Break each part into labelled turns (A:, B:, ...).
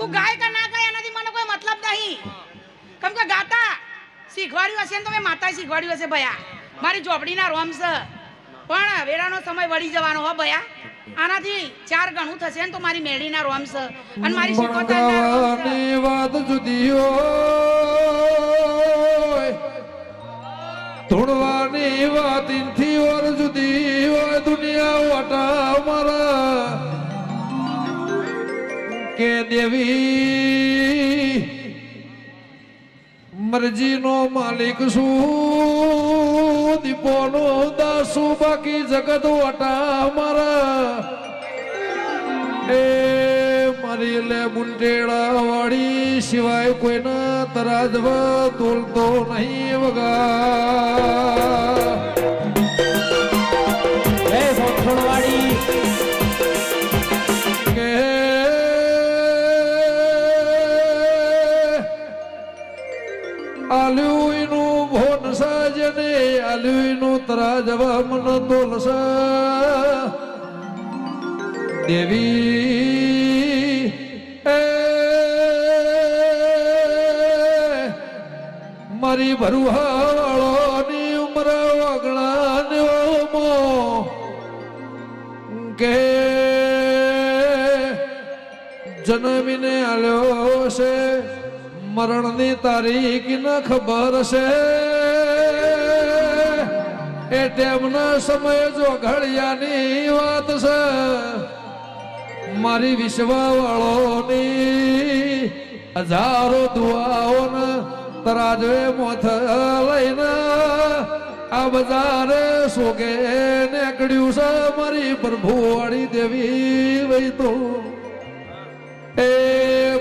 A: તું ગાય કે ના ગાય એનાથી મને કોઈ મતલબ નહીં. કેમ કે ગાતા શીખવાડ્યું હશે ને તો મેં માતાએ શીખવાડ્યું હશે ભયા. મારી ઝોપડીના રોમ છે પણ વેરાનો સમય વળી જવાનો હો ભયા. આનાથી 4 ગણું થશે ને તો મારી મેળીના રોમ છે અને મારી શીખોતરની
B: વાત જુદી હોય, ધૂણવાની વાત ઇનથી ઓર જુદી હોય. દુનિયા વાટા મારા કે દેવી મરજીનો માલિક છું, દીપોનો દાસુ બાકી જગત વાટા મારા. એ મારી લે મુંટેડા વાળી સિવાય કોઈના તરાજવા તોલતો નહીં વગા.
C: હે સોઠણવાડી
B: કે આલ્યુઈનું ભોન સાજને આલ્યુઈનું તરાજવા મન તોલસા. દેવી એ મારી ભરુહાળોની ઉમર વગણાને મો કે જન્મીને આલ્યો છે, મરણની તારીખ ન ખબર છે. એ ટેમના સમય જો ઘડિયાની વાત છે. મારી વિશ્વાવાળોની હજારો દુઆઓને તરાજવે મોથ લઈને આ બજારે સોગે નીકળ્યું છે. મારી પ્રભુવાળી દેવી વઈ તો એ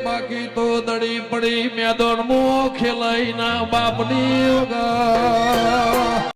B: બાકી તો દડી પડી મેદાનમાં ખેલાઈ ના બાપની વગા.